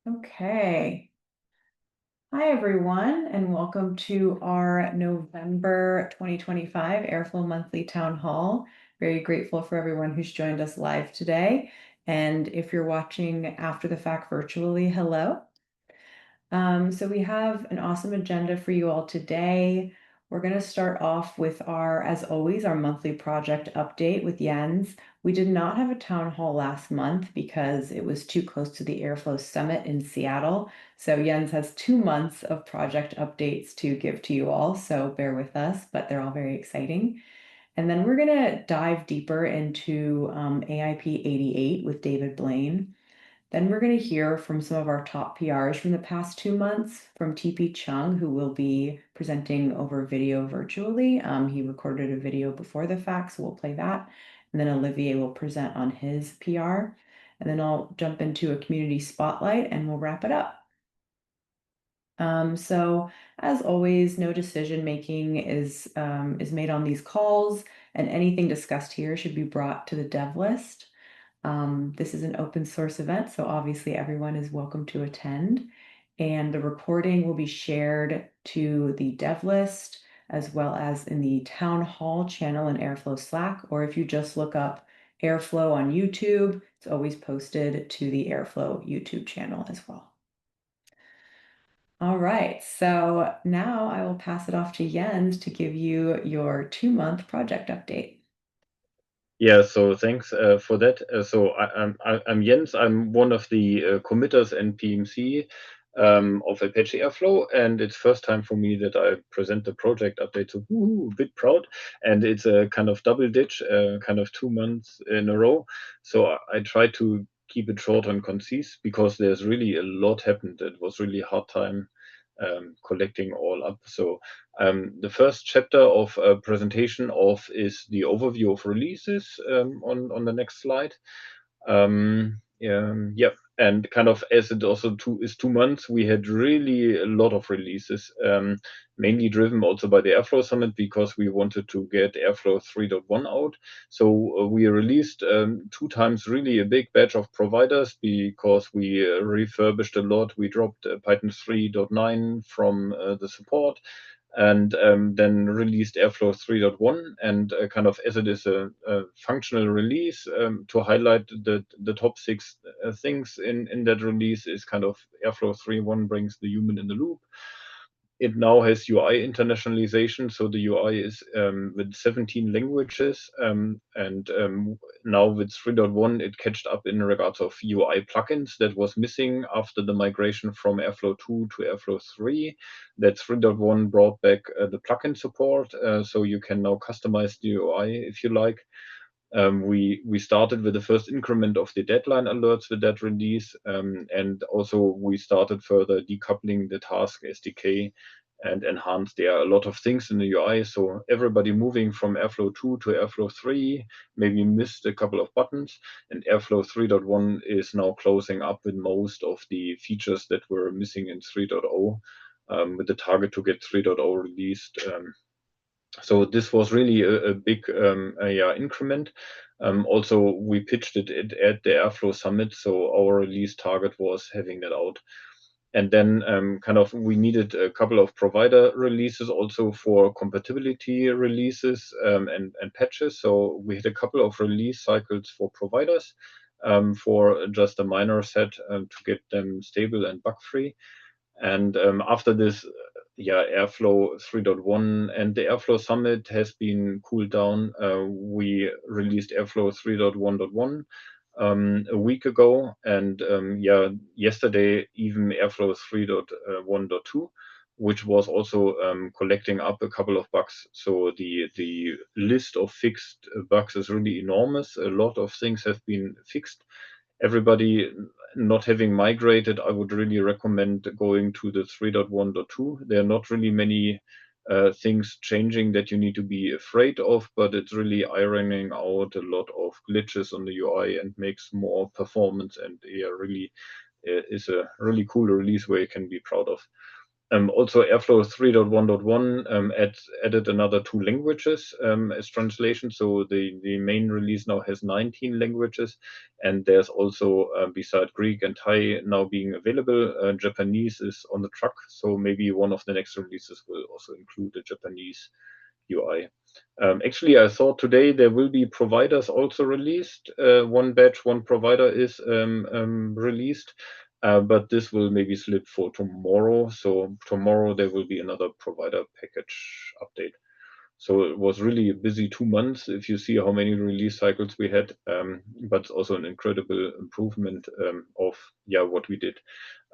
Okay. Hi, everyone, and welcome to our November 2025 Airflow Monthly Town Hall. Very grateful for everyone who's joined us live today. And if you're watching after the fact virtually, hello. So we have an awesome agenda for you all today. We're going to start off with as always, our monthly project update with Jens. We did not have a town hall last month because it was too close to the Airflow Summit in Seattle. So Jens has 2 months of project updates to give to you all. So bear with us, but they're all very exciting. And then we're going to dive deeper into AIP 88 with David Blaine. Then we're going to hear from some of our top PRs from the past 2 months, from TP Chung, who will be presenting over video virtually. He recorded a video before the fact, so we'll play that. And then Olivier will present on his PR. And then I'll jump into a community spotlight and we'll wrap it up. So as always, no decision making is made on these calls, and anything discussed here should be brought to the dev list. This is an open source event, so obviously everyone is welcome to attend. And the recording will be shared to the dev list as well as in the town hall channel in Airflow Slack, or if you just look up Airflow on YouTube, it's always posted to the Airflow YouTube channel as well. All right, so now I will pass it off to Jens to give you your 2-month project update. Yeah, so thanks for that. I'm Jens. I'm one of the committers and PMC of Apache Airflow, and it's first time for me that I present the project update. So a bit proud, and it's a kind of double ditch, kind of 2 months in a row. So I try to keep it short and concise because there's really a lot happened. It was really hard time collecting all up. So the first chapter of a presentation of is the overview of releases on the next slide. Yeah, and kind of as it also is 2 months, we had really a lot of releases, mainly driven also by the Airflow Summit because we wanted to get Airflow 3.1 out. So we released 2 times really a big batch of providers because we refurbished a lot. We dropped Python 3.9 from the support and then released Airflow 3.1. And kind of as it is a functional release, to highlight the top 6 things in that release is kind of Airflow 3.1 brings the human in the loop. It now has UI internationalization, so the UI is with 17 languages, and now with 3.1 it catched up in regards of UI plugins that was missing after the migration from Airflow 2 to Airflow 3. That 3.1 brought back the plugin support, so you can now customize the UI if you like. We started with the first increment of the deadline alerts with that release, and also we started further decoupling the task SDK and enhanced. There are a lot of things in the UI, so everybody moving from Airflow 2 to Airflow 3 maybe missed a couple of buttons, and Airflow 3.1 is now closing up with most of the features that were missing in 3.0, with the target to get 3.0 released. So this was really a big yeah, increment. Also, we pitched it at the Airflow Summit, so our release target was having that out. And then kind of we needed a couple of provider releases also for compatibility releases and patches. So we had a couple of release cycles for providers for just a minor set to get them stable and bug free. And after this, yeah, Airflow 3.1 and the Airflow Summit has been cooled down. We released Airflow 3.1.1 a week ago, and yeah, yesterday even Airflow 3.1.2, which was also collecting up a couple of bugs. So the list of fixed bugs is really enormous. A lot of things have been fixed. Everybody not having migrated, I would really recommend going to the 3.1.2. There are not really many things changing that you need to be afraid of, but it's really ironing out a lot of glitches on the UI and makes more performance, and yeah, really is a really cool release where you can be proud of. Also, Airflow 3.1.1 added another 2 languages as translation. So the main release now has 19 languages, and there's also, beside Greek and Thai now being available, Japanese is on the track. So maybe one of the next releases will also include a Japanese UI. Actually, I saw today there will be providers also released. One batch, one provider is released, but this will maybe slip for tomorrow. So tomorrow there will be another provider package update. So it was really a busy 2 months if you see how many release cycles we had, but also an incredible improvement of what we did.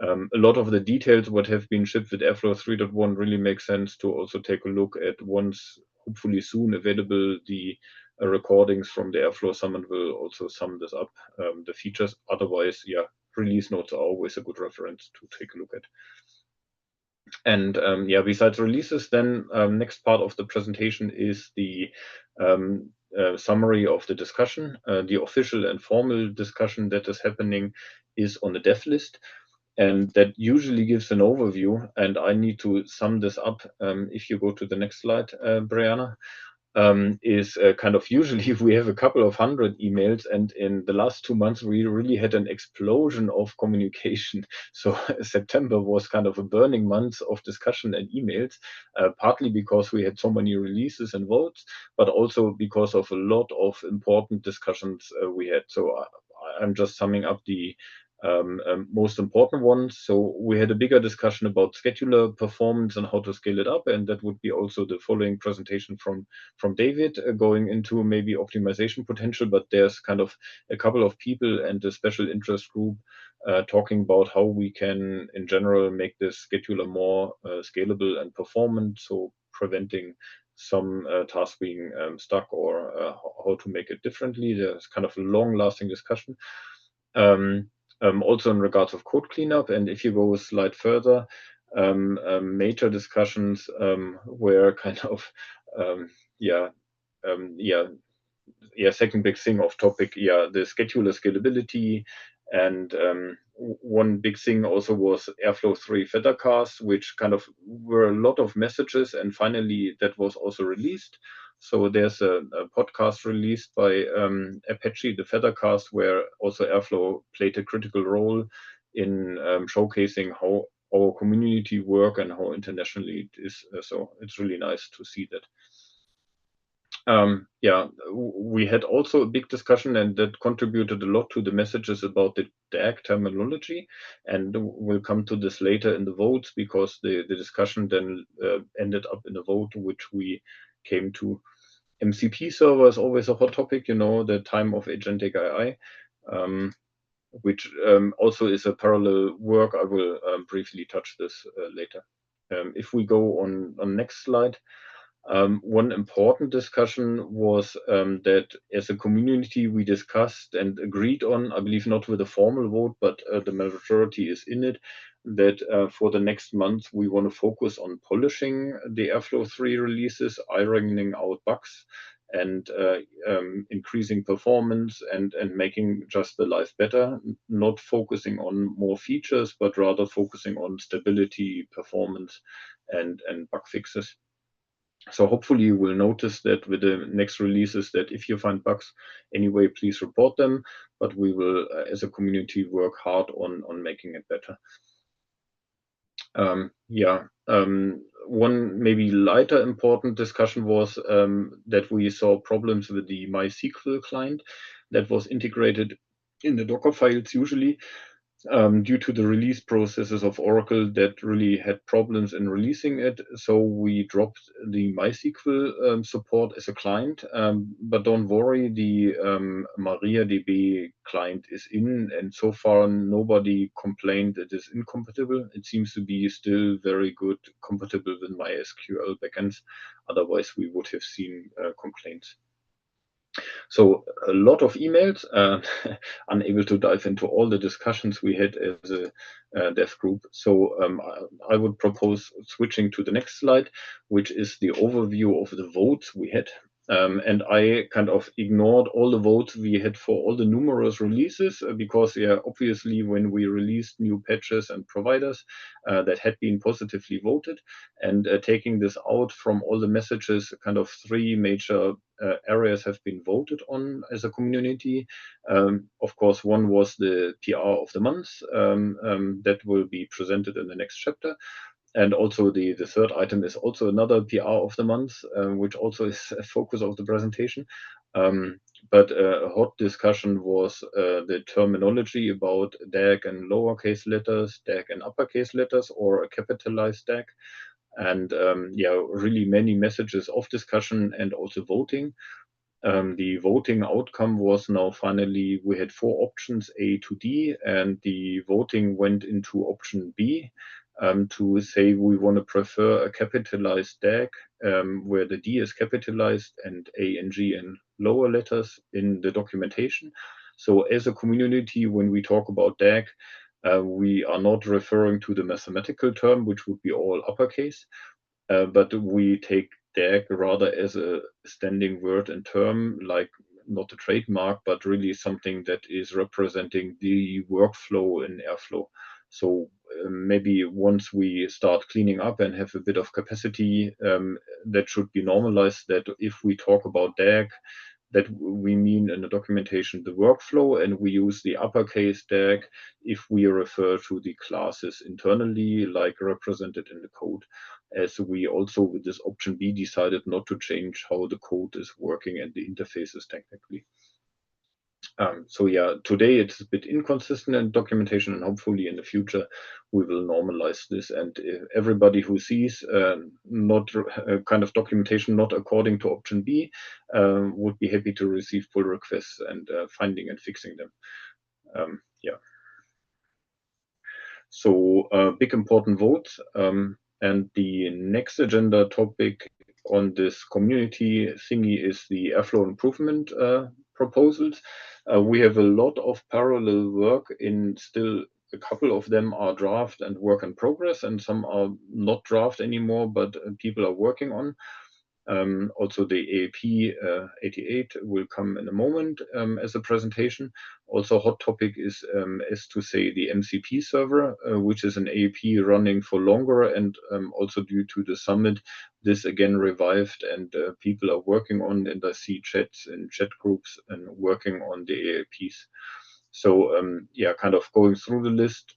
A lot of the details what have been shipped with Airflow 3.1 really makes sense to also take a look at once, hopefully soon available, the recordings from the Airflow Summit will also sum this up, the features. Otherwise, release notes are always a good reference to take a look at. And besides releases, then next part of the presentation is the summary of the discussion. The official and formal discussion that is happening is on the dev list, and that usually gives an overview. And I need to sum this up. If you go to the next slide, Brianna, is kind of usually we have a couple of hundred emails, and in the last 2 months we really had an explosion of communication. So September was kind of a burning month of discussion and emails, partly because we had so many releases and votes, but also because of a lot of important discussions we had. So I'm just summing up the most important ones. So we had a bigger discussion about scheduler performance and how to scale it up, and that would be also the following presentation from David, going into maybe optimization potential. But there's kind of a couple of people and a special interest group talking about how we can, in general, make this scheduler more scalable and performant, so preventing some tasks being stuck, or how to make it differently. There's kind of a long-lasting discussion. Also in regards of code cleanup, and if you go a slide further, major discussions were kind of um, yeah, second big thing of topic, the scheduler scalability. And one big thing also was Airflow 3 Fettercast, which kind of were a lot of messages, and finally that was also released. So there's a podcast released by Apache, the Fettercast, where also Airflow played a critical role in showcasing how our community work and how internationally it is. So it's really nice to see that. We had also a big discussion, and that contributed a lot to the messages about the DAG terminology. And we'll come to this later in the votes, because the discussion then ended up in a vote, which we came to. MCP server is always a hot topic, the time of agentic AI, which also is a parallel work. I will briefly touch this later. If we go on next slide. One important discussion was that as a community we discussed and agreed on, I believe not with a formal vote, but the majority is in it, that for the next month we want to focus on polishing the Airflow 3 releases, ironing out bugs, and increasing performance, and making just the life better, not focusing on more features, but rather focusing on stability, performance, and bug fixes. So hopefully you will notice that with the next releases, that if you find bugs anyway, please report them. But we will, as a community, work hard on making it better. One maybe lighter important discussion was that we saw problems with the MySQL client that was integrated in the Docker files usually, due to the release processes of Oracle that really had problems in releasing it. So we dropped the MySQL support as a client, but don't worry, the MariaDB client is in, and so far nobody complained it is incompatible. It seems to be still very good, compatible with MySQL backends. Otherwise, we would have seen complaints. So a lot of emails, unable to dive into all the discussions we had as a dev group. So I would propose switching to the next slide, which is the overview of the votes we had. And I kind of ignored all the votes we had for all the numerous releases because, yeah, obviously, when we released new patches and providers that had been positively voted, and taking this out from all the messages, kind of three major areas have been voted on as a community. Of course, one was the PR of the month that will be presented in the next chapter. And also the third item is also another PR of the month, which also is a focus of the presentation. But a hot discussion was the terminology about DAG and lowercase letters, DAG and uppercase letters, or a capitalized DAG. And yeah, really many messages of discussion and also voting. The voting outcome was now finally we had four options A to D, and the voting went into option B to say we want to prefer a capitalized DAG where the D is capitalized and A and G in lower letters in the documentation. So, as a community, when we talk about DAG, we are not referring to the mathematical term, which would be all uppercase, but we take DAG rather as a standing word and term, like not a trademark, but really something that is representing the workflow in Airflow. So maybe once we start cleaning up and have a bit of capacity, that should be normalized. That if we talk about DAG, that we mean in the documentation the workflow, and we use the uppercase DAG if we refer to the classes internally, like represented in the code. As we also, with this option B, decided not to change how the code is working and the interfaces technically. So yeah, today it's a bit inconsistent in documentation, and hopefully in the future we will normalize this. And everybody who sees not kind of documentation not according to option B would be happy to receive pull requests and finding and fixing them. Yeah. So big important vote. And the next agenda topic on this community thingy is the Airflow improvement proposals. We have a lot of parallel work in still. A couple of them are draft and work in progress, and some are not draft anymore, but people are working on. Also, the AAP 88 will come in a moment as a presentation. Also, hot topic is to say the MCP server, which is an AAP running for longer, and also due to the summit, this again revived, and people are working on, and I see chats and chat groups and working on the AAPs. So yeah, kind of going through the list.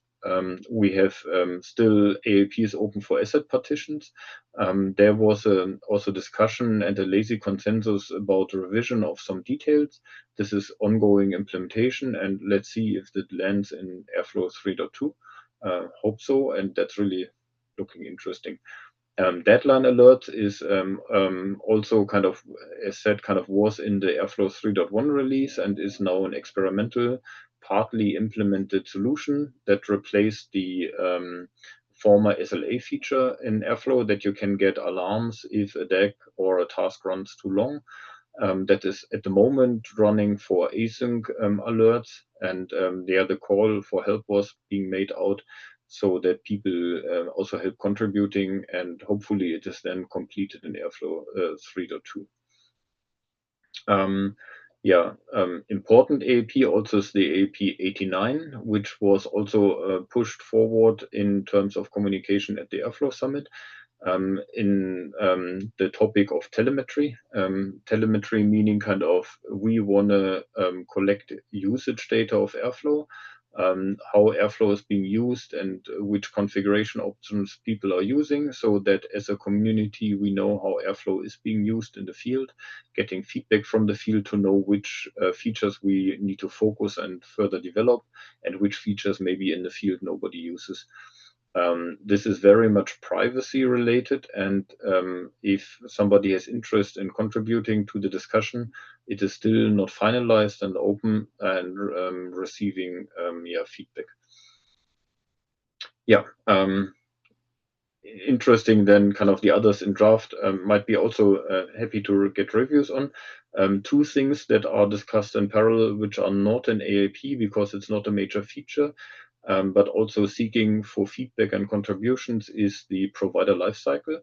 We have still AAPs open for asset partitions. There was also discussion and a lazy consensus about revision of some details. This is ongoing implementation, and let's see if that lands in Airflow 3.2. Hope so, and that's really looking interesting. Deadline alert is also kind of, as said, kind of was in the Airflow 3.1 release and is now an experimental, partly implemented solution that replaced the former SLA feature in Airflow that you can get alarms if a deck or a task runs too long. That is at the moment running for async alerts, and the call for help was being made out so that people also help contributing, and hopefully it is then completed in Airflow 3.2. Yeah, important AAP also is the AAP 89, which was also pushed forward in terms of communication at the Airflow Summit. In the topic of telemetry. Telemetry meaning kind of we want to collect usage data of Airflow, how Airflow is being used, and which configuration options people are using, so that as a community we know how Airflow is being used in the field, getting feedback from the field to know which features we need to focus and further develop, and which features maybe in the field nobody uses. This is very much privacy related, and if somebody has interest in contributing to the discussion, it is still not finalized and open and receiving feedback. Yeah. Interesting then kind of the others in draft might be also happy to get reviews on. Two things that are discussed in parallel which are not in AAP because it's not a major feature. but also seeking for feedback and contributions is the provider lifecycle.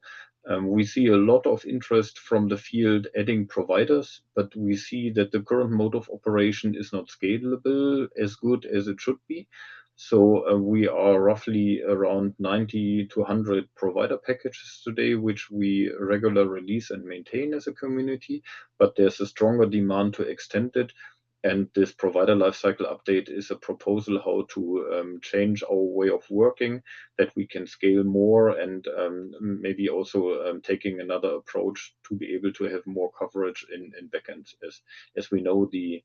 We see a lot of interest from the field adding providers, but we see that the current mode of operation is not scalable as good as it should be. So we are roughly around 90 to 100 provider packages today, which we regularly release and maintain as a community, but there's a stronger demand to extend it. And this provider lifecycle update is a proposal how to change our way of working, that we can scale more and maybe also taking another approach to be able to have more coverage in backends. As we know, the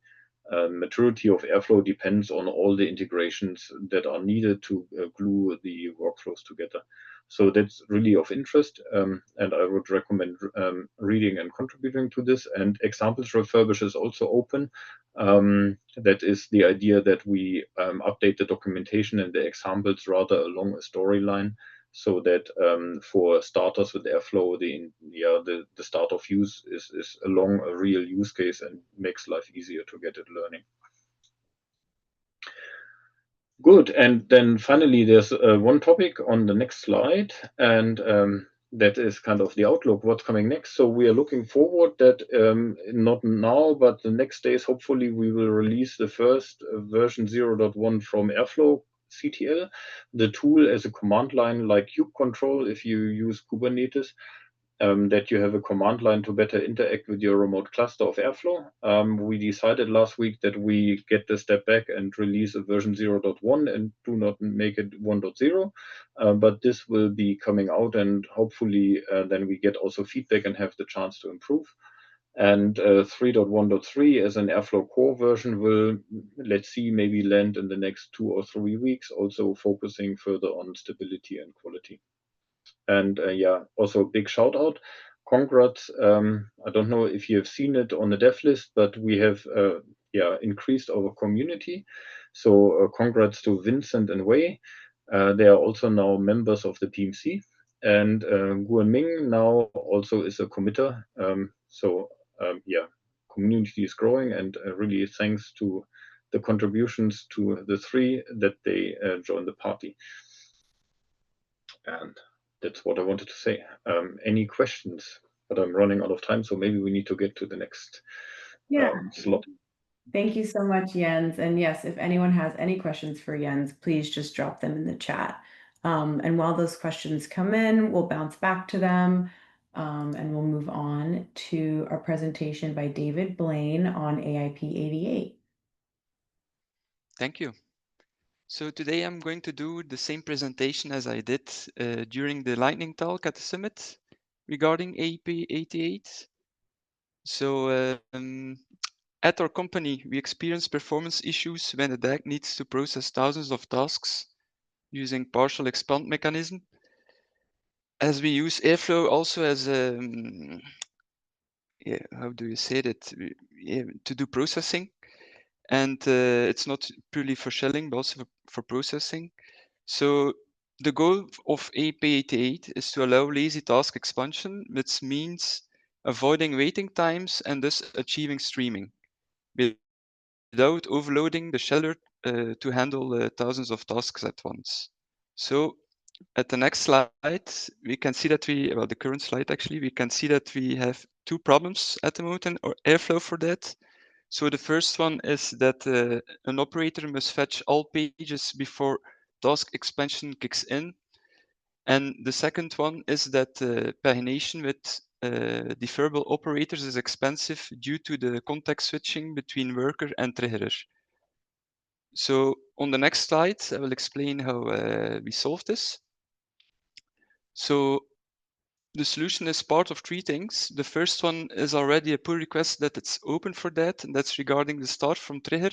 maturity of Airflow depends on all the integrations that are needed to glue the workflows together. So that's really of interest, and I would recommend reading and contributing to this. And Examples Refurbish is also open. That is the idea that we update the documentation and the examples rather along a storyline, so that for starters with Airflow, the start of use is along a real use case and makes life easier to get it learning. Good. And then finally, there's one topic on the next slide, and that is kind of the outlook, what's coming next. So we are looking forward that not now, but the next days, hopefully, we will release the first version 0.1 from Airflow CTL, the tool as a command line like kube control if you use Kubernetes. That you have a command line to better interact with your remote cluster of Airflow. We decided last week that we get the step back and release a version 0.1 and do not make it 1.0, but this will be coming out, and hopefully then we get also feedback and have the chance to improve. And 3.1.3 as an Airflow core version will, let's see, maybe land in the next 2 or 3 weeks, also focusing further on stability and quality. And also a big shout out. Congrats. I don't know if you have seen it on the dev list, but we have increased our community. So congrats to Vincent and Wei. They are also now members of the PMC. And Guan Ming now also is a committer. Community is growing, and really thanks to the contributions to the three that they joined the party. And that's what I wanted to say. Any questions? But I'm running out of time, so maybe we need to get to the next slot. Thank you so much, Jens. And yes, if anyone has any questions for Jens, please just drop them in the chat. And while those questions come in, we'll bounce back to them, and we'll move on to our presentation by David Blaine on AIP 88. Thank you. So today I'm going to do the same presentation as I did during the lightning talk at the summit regarding AIP 88. So at our company, we experience performance issues when the DAG needs to process thousands of tasks using partial expand mechanism. As we use Airflow also as a, how do you say that? To do processing. And it's not purely for shelling, but also for processing. So the goal of AIP88 is to allow lazy task expansion, which means avoiding waiting times and thus achieving streaming without overloading the sheller to handle thousands of tasks at once. So at the next slide, we can see that the current slide actually, we can see that we have two problems at the moment in Airflow for that. So the first one is that an operator must fetch all pages before task expansion kicks in. And the second one is that pagination with deferrable operators is expensive due to the context switching between worker and triggerer. So on the next slide, I will explain how we solve this. So the solution is part of three things. The first one is already a pull request that it's open for that, and that's regarding the start from trigger,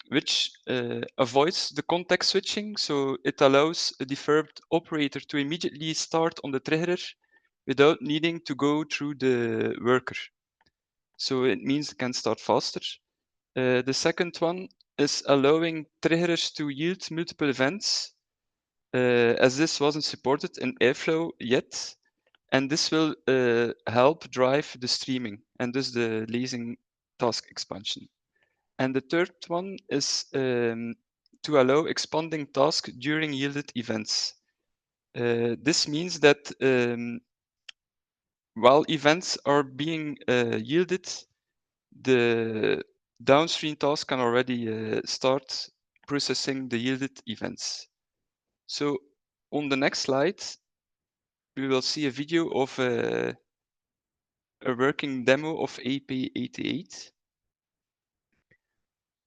which avoids the context switching. So it allows a deferred operator to immediately start on the trigger without needing to go through the worker. So it means it can start faster. The second one is allowing triggers to yield multiple events, as this wasn't supported in Airflow yet. And this will help drive the streaming and thus the lazy task expansion. And the third one is to allow expanding tasks during yielded events. This means that while events are being yielded, the downstream task can already start processing the yielded events. So on the next slide, we will see a video of a working demo of AP88.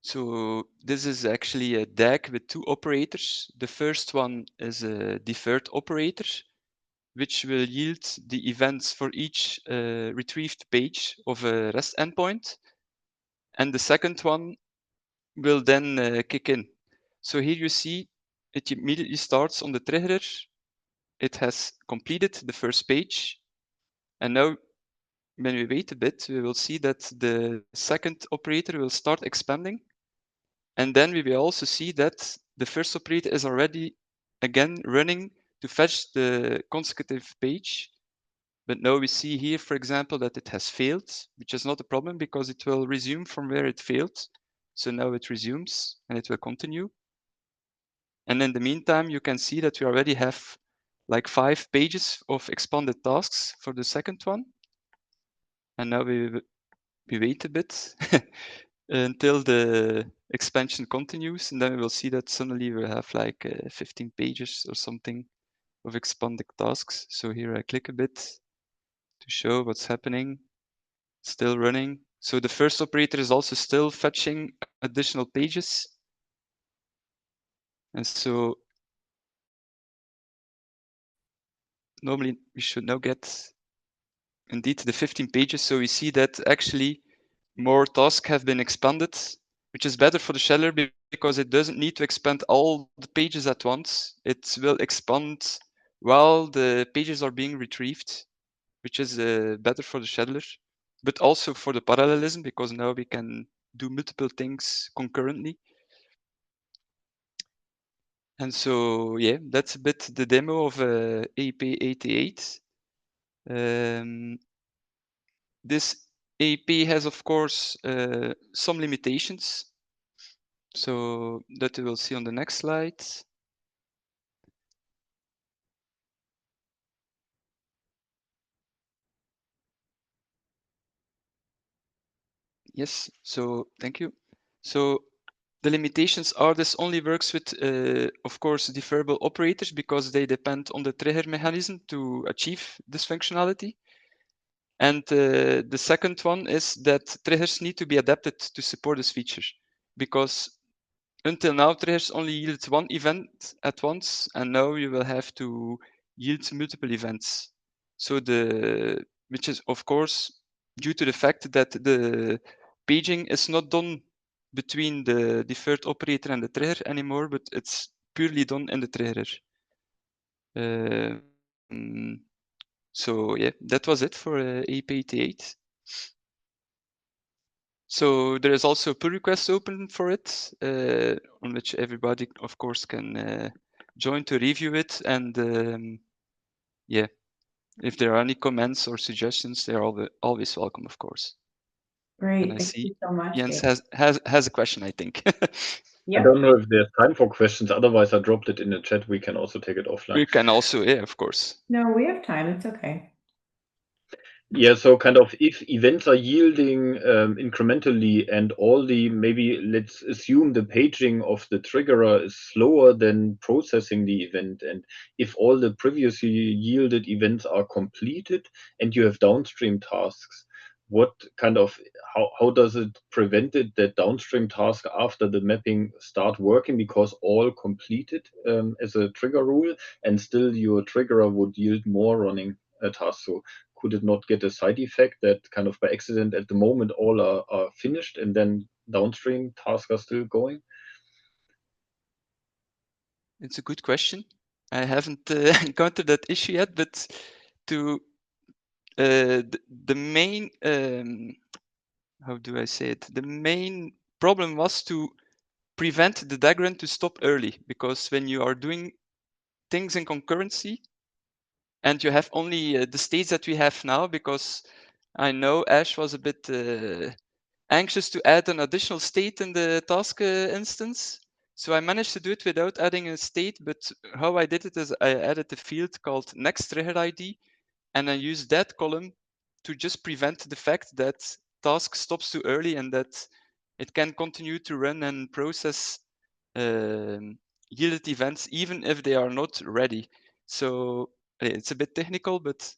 So this is actually a DAG with two operators. The first one is a deferred operator, which will yield the events for each retrieved page of a REST endpoint. And the second one will then kick in. So here you see it immediately starts on the triggerer. It has completed the first page. And now when we wait a bit, we will see that the second operator will start expanding. And then we will also see that the first operator is already again running to fetch the consecutive page. But now we see here, for example, that it has failed, which is not a problem because it will resume from where it failed. So now it resumes and it will continue. And in the meantime, you can see that we already have like 5 pages of expanded tasks for the second one. And now we wait a bit until the expansion continues, and then we will see that suddenly we'll have like 15 pages or something of expanded tasks. So here I click a bit to show what's happening. Still running. So the first operator is also still fetching additional pages. And so normally we should now get indeed the 15 pages. So we see that actually more tasks have been expanded, which is better for the scheduler because it doesn't need to expand all the pages at once. It will expand while the pages are being retrieved, which is better for the scheduler, but also for the parallelism because now we can do multiple things concurrently. And so, yeah, that's a bit the demo of AP88. This AP has, of course, some limitations. So that we will see on the next slide. Yes, so thank you. So the limitations are this only works with, of course, deferrable operators because they depend on the trigger mechanism to achieve this functionality. And the second one is that triggers need to be adapted to support this feature because until now, triggers only yield one event at once, and now you will have to yield multiple events. So which is of course due to the fact that the paging is not done between the deferred operator and the trigger anymore, but it's purely done in the trigger. So yeah, that was it for AP88. So there is also a pull request open for it, on which everybody, of course, can join to review it. And yeah, if there are any comments or suggestions, they're always welcome, of course. And Great. I Thank see you so much, Jens Dave. has a question, I think. I Yep. don't know if there's time for questions. Otherwise, I dropped it in the chat. We can also take it offline. We can also, yeah, of course. No, we have time. It's okay. Yeah, so kind of if events are yielding incrementally and maybe let's assume the paging of the triggerer is slower than processing the event. And if all the previously yielded events are completed and you have downstream tasks, how does it prevent it that downstream tasks after the mapping start working because all completed as a trigger rule and still your triggerer would yield more running tasks? So could it not get a side effect that kind of by accident at the moment all are finished and then downstream tasks are still going? It's a good question. I haven't encountered that issue yet, but to the main, how do I say it? The main problem was to prevent the diagram to stop early, because when you are doing things in concurrency and you have only the states that we have now, because I know Ash was a bit anxious to add an additional state in the task instance. So I managed to do it without adding a state, but how I did it is I added a field called next trigger ID, and I used that column to just prevent the fact that task stops too early and that it can continue to run and process yielded events even if they are not ready. So it's a bit technical, but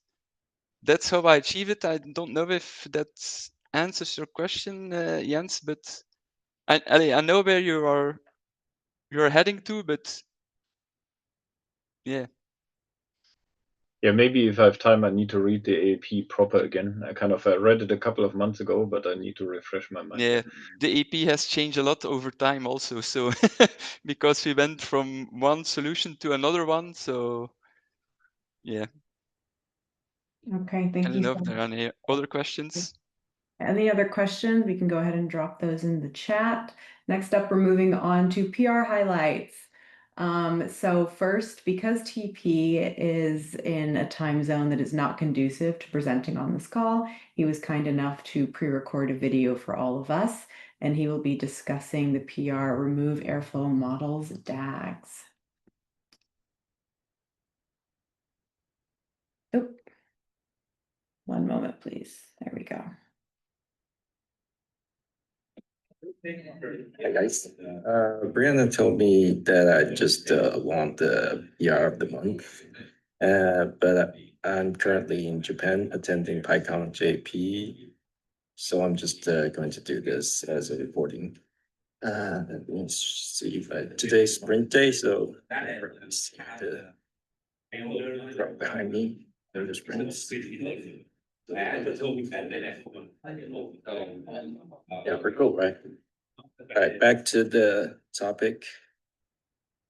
that's how I achieve it. I don't know if that answers your question, Jens, but I know where you're heading to, but yeah. Yeah, maybe if I have time, I need to read the AAP proper again. I kind of read it a couple of months ago, but I need to refresh my mind. Yeah, the AP has changed a lot over time also. So because we went from one solution to another one, so yeah. Okay, I thank don't you know so if there are much. any other questions. Any other questions? We can go ahead and drop those in the chat. Next up, we're moving on to PR highlights. So first, because TP is in a time zone that is not conducive to presenting on this call, he was kind enough to pre-record a video for all of us, and he will be discussing the PR Remove Airflow Models DAGs. Oh, one moment, please. There we go. Hi guys, Brianna told me that I just won the PR of the month, but I'm currently in Japan attending PyCon JP, so I'm just going to do this as a reporting. Let me see if today's sprint day, so let me see the crowd behind me. The sprints. Yeah, we're cool, right? All right, back to the topic.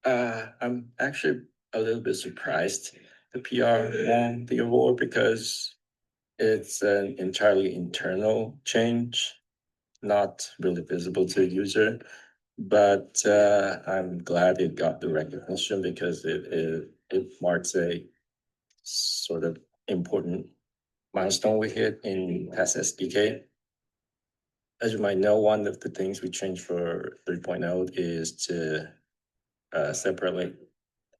I'm actually a little bit surprised the PR won the award because it's an entirely internal change, not really visible to the user. But I'm glad it got the recognition because it marks a sort of important milestone we hit in Pass SDK. As you might know, one of the things we changed for 3.0 is to separate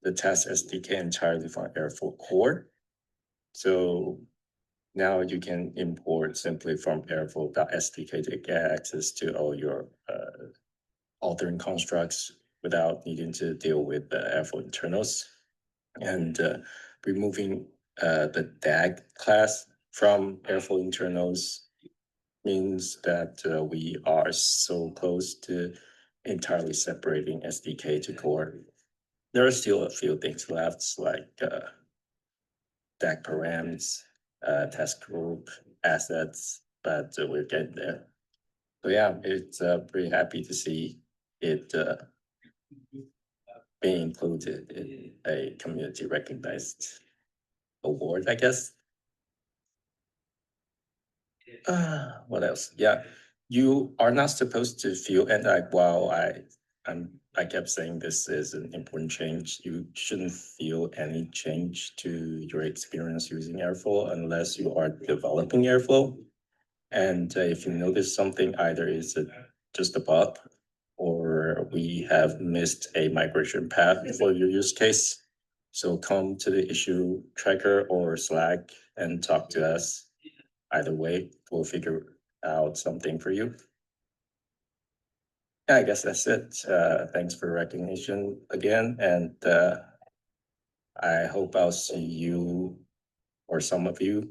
the test SDK entirely from Airflow core. So now you can import simply from Airflow.sdk to get access to all your authoring constructs without needing to deal with the Airflow internals. And removing the DAG class from Airflow internals means that we are so close to entirely separating SDK to core. There are still a few things left, like DAG params, test group, assets, but we're getting there. So yeah, it's pretty happy to see it being included in a community recognized award, I guess. What else? Yeah, you are not supposed to feel, and while I kept saying this is an important change, you shouldn't feel any change to your experience using Airflow unless you are developing Airflow. And if you notice something, either it's just a bug or we have missed a migration path for your use case. So come to the issue tracker or Slack and talk to us. Either way, we'll figure out something for you. Yeah, I guess that's it. Thanks for recognition again. And I hope I'll see you or some of you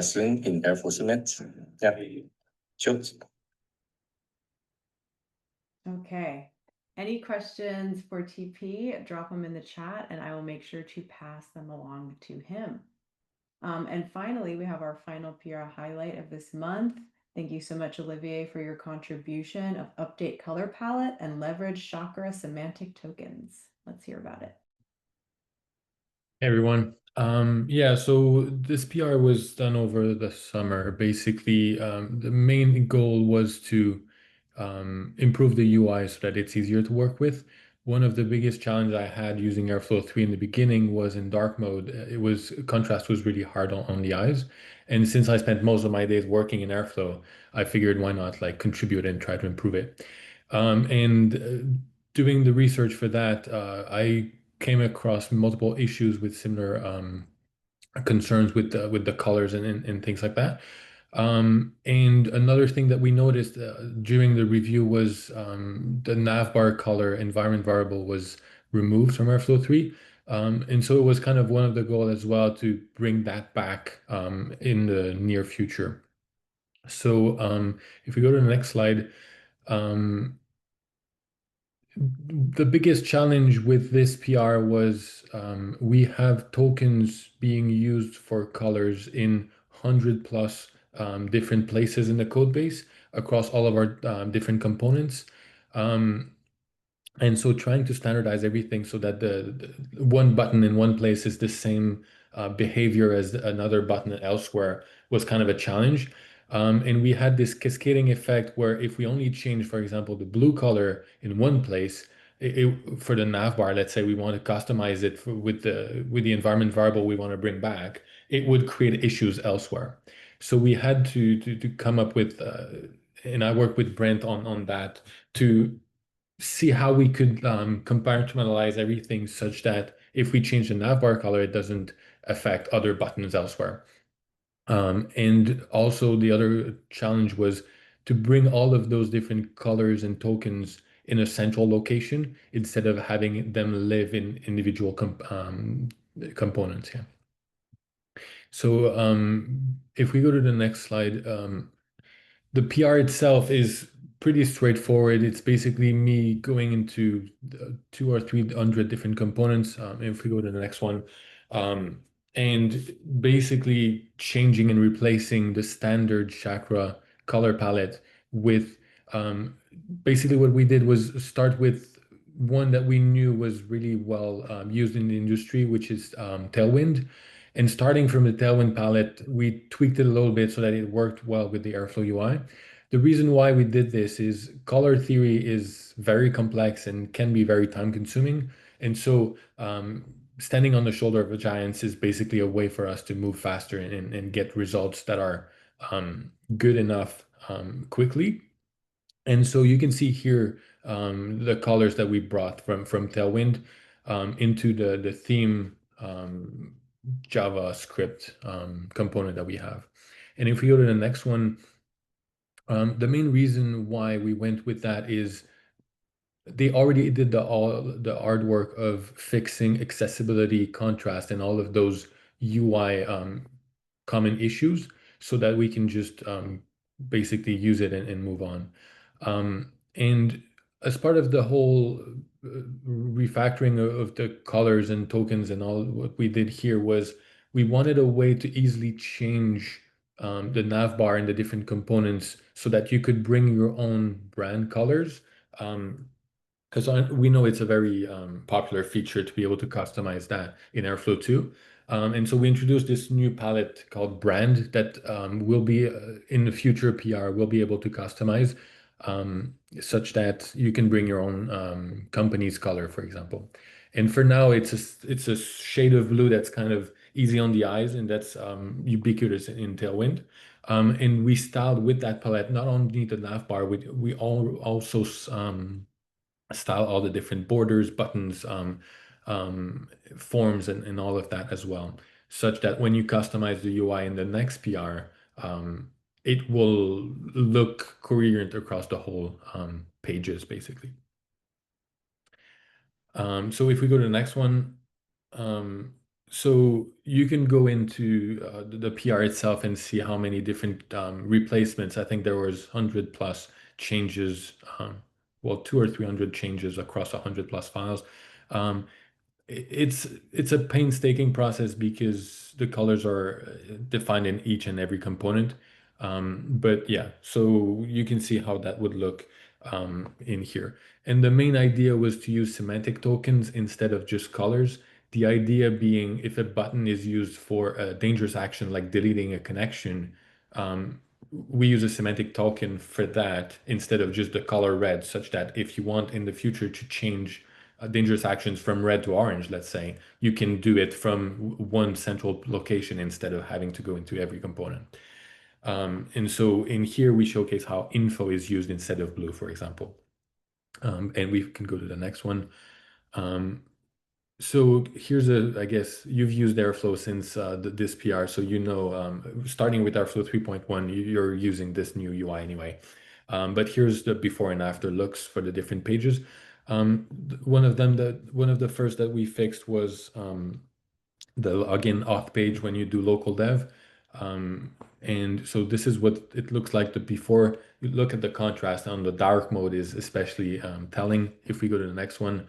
soon in Airflow Summit. Yeah, sure. Okay. Any questions for TP? Drop them in the chat and I will make sure to pass them along to him. And finally, we have our final PR highlight of this month. Thank you so much, Olivier, for your contribution of update color palette and leverage chakra semantic tokens. Let's hear about it. Hey everyone. Yeah, so this PR was done over the summer. Basically, the main goal was to improve the UI so that it's easier to work with. One of the biggest challenges I had using Airflow 3 in the beginning was in dark mode. Contrast was really hard on the eyes. And since I spent most of my days working in Airflow, I figured why not like contribute and try to improve it. And doing the research for that, I came across multiple issues with similar concerns with the colors and things like that. And another thing that we noticed during the review was the navbar color environment variable was removed from Airflow 3. And so it was kind of one of the goals as well to bring that back in the near future. So if we go to the next slide, um, the biggest challenge with this PR was we have tokens being used for colors in 100 plus different places in the code base across all of our different components. Um, and so trying to standardize everything so that the one button in one place is the same behavior as another button elsewhere was kind of a challenge. And we had this cascading effect where if we only change, for example, the blue color in one place, for the navbar, let's say we want to customize it with the environment variable we want to bring back, it would create issues elsewhere. So we had to come up with, and I worked with Brent on that to see how we could compartmentalize everything such that if we change the navbar color, it doesn't affect other buttons elsewhere. And also the other challenge was to bring all of those different colors and tokens in a central location instead of having them live in individual components. Yeah. So if we go to the next slide, the PR itself is pretty straightforward. It's basically me going into 200 or 300 different components. If we go to the next one, and basically changing and replacing the standard chakra color palette with basically what we did was start with one that we knew was really well used in the industry, which is Tailwind. And starting from the Tailwind palette, we tweaked it a little bit so that it worked well with the Airflow UI. The reason why we did this is color theory is very complex and can be very time consuming. And so standing on the shoulder of the giants is basically a way for us to move faster and get results that are good enough quickly. And so you can see here the colors that we brought from Tailwind into the theme JavaScript component that we have. And if we go to the next one, the main reason why we went with that is they already did all the hard work of fixing accessibility, contrast, and all of those UI common issues so that we can just basically use it and move on. And as part of the whole refactoring of the colors and tokens and all, what we did here was we wanted a way to easily change the navbar and the different components so that you could bring your own brand colors. Because we know it's a very popular feature to be able to customize that in Airflow 2. And so we introduced this new palette called Brand that will be in the future PR, will be able to customize such that you can bring your own company's color, for example. And for now, it's a shade of blue that's kind of easy on the eyes, and that's ubiquitous in Tailwind. And we styled with that palette not only the navbar, we also style all the different borders, buttons, forms, and all of that as well, such that when you customize the UI in the next PR, it will look coherent across the whole pages, basically. So if we go to the next one, so you can go into the PR itself and see how many different replacements. I think there was 100 plus changes, well, 200 or 300 changes across 100 plus files. It's a painstaking process because the colors are defined in each and every component. But yeah, so you can see how that would look in here. And the main idea was to use semantic tokens instead of just colors. The idea being if a button is used for a dangerous action like deleting a connection, we use a semantic token for that instead of just the color red, such that if you want in the future to change dangerous actions from red to orange, let's say, you can do it from one central location instead of having to go into every component. And so in here, we showcase how info is used instead of blue, for example. And we can go to the next one. So here's I guess you've used Airflow since this PR, so you know, starting with Airflow 3.1, you're using this new UI anyway. But here's the before and after looks for the different pages. One of the first that we fixed was the login auth page when you do local dev. And so this is what it looks like before. You look at the contrast on the dark mode is especially telling. If we go to the next one,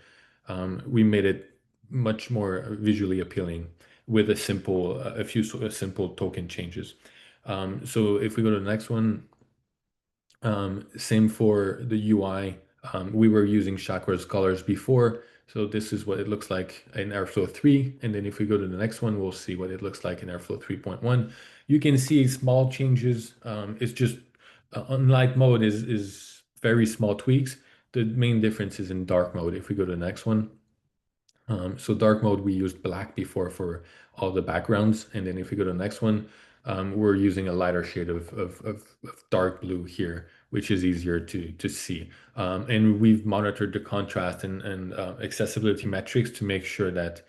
we made it much more visually appealing with a few simple token changes. So if we go to the next one, same for the UI. We were using Chakra's colors before, so this is what it looks like in Airflow 3. And then if we go to the next one, we'll see what it looks like in Airflow 3.1. You can see small changes. It's just on light mode is very small tweaks. The main difference is in dark mode. If we go to the next one. So dark mode, we used black before for all the backgrounds. And then if we go to the next one, we're using a lighter shade of dark blue here, which is easier to see. And we've monitored the contrast and accessibility metrics to make sure that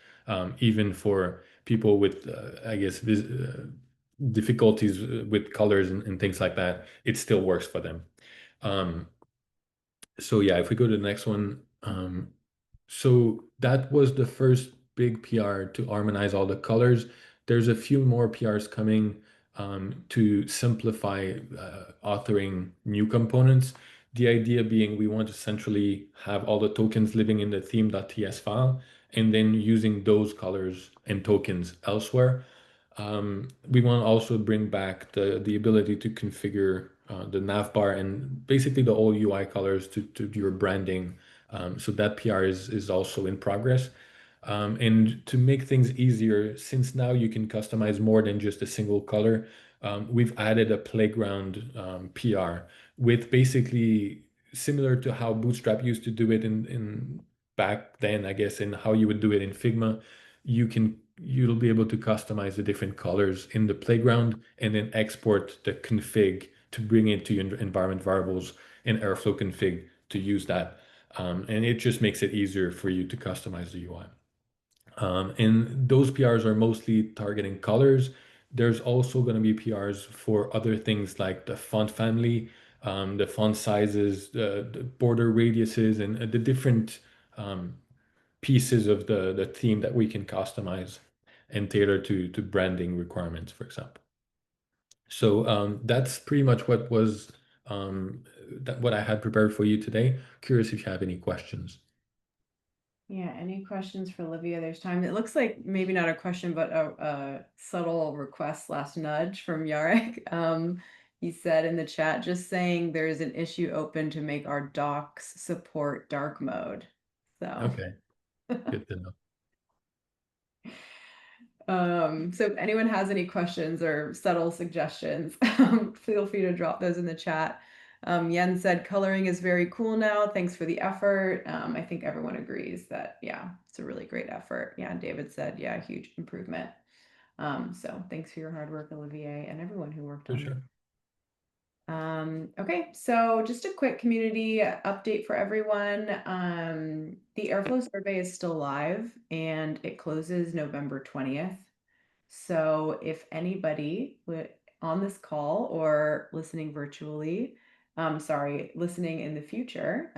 even for people with, I guess, difficulties with colors and things like that, it still works for them. So yeah, if we go to the next one, so that was the first big PR to harmonize all the colors. There's a few more PRs coming to simplify authoring new components. The idea being we want to centrally have all the tokens living in the theme.ts file and then using those colors and tokens elsewhere. We want to also bring back the ability to configure the navbar and basically the whole UI colors to your branding. So that PR is also in progress. And to make things easier, since now you can customize more than just a single color, we've added a playground PR with basically similar to how Bootstrap used to do it in back then, I guess, and how you would do it in Figma. You'll be able to customize the different colors in the playground and then export the config to bring it to your environment variables in Airflow config to use that. And it just makes it easier for you to customize the UI. And those PRs are mostly targeting colors. There's also going to be PRs for other things like the font family, the font sizes, the border radiuses, and the different pieces of the theme that we can customize and tailor to branding requirements, for example. So that's pretty much what I had prepared for you today. Curious if you have any questions. Yeah, any questions for Olivia? There's time. It looks like maybe not a question, but a subtle request / nudge from Yarek. He said in the chat, just saying there's an issue open to make our docs support dark mode. So Okay, good to know. So if anyone has any questions or subtle suggestions, feel free to drop those in the chat. Yen said coloring is very cool now. Thanks for the effort. I think everyone agrees that, yeah, it's a really great effort. Yeah, and David said, yeah, huge improvement. So thanks for your hard work, Olivier, and everyone who worked For on sure. it. Okay, so just a quick community update for everyone. The Airflow survey is still live and it closes November 20th. So if anybody on this call or listening virtually, listening in the future,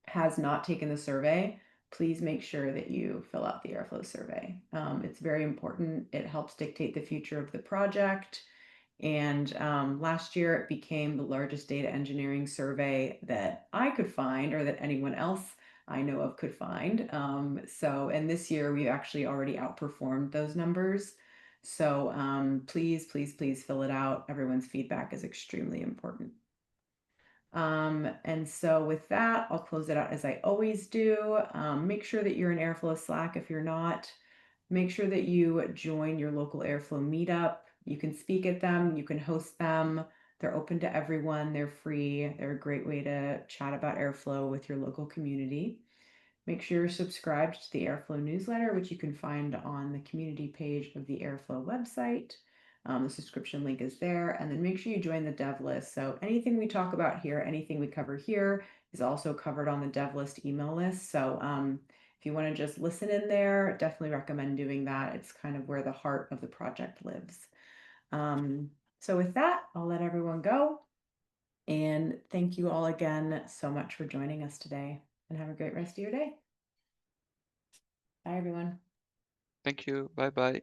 has not taken the survey, please make sure that you fill out the Airflow survey. It's very important. It helps dictate the future of the project. And last year it became the largest data engineering survey that I could find or that anyone else I know of could find. And this year we actually already outperformed those numbers. So please, please, please fill it out. Everyone's feedback is extremely important. And so with that, I'll close it out as I always do. Make sure that you're in Airflow Slack if you're not. Make sure that you join your local Airflow meetup. You can speak at them, you can host them. They're open to everyone, they're free. They're a great way to chat about Airflow with your local community. Make sure you're subscribed to the Airflow newsletter, which you can find on the community page of the Airflow website. The subscription link is there, and then make sure you join the dev list. So anything we talk about here, anything we cover here is also covered on the dev list email list. So if you want to just listen in there, definitely recommend doing that. It's kind of where the heart of the project lives. So with that, I'll let everyone go. And thank you all again so much for joining us today, and have a great rest of your day. Bye, everyone. Thank you. Bye bye.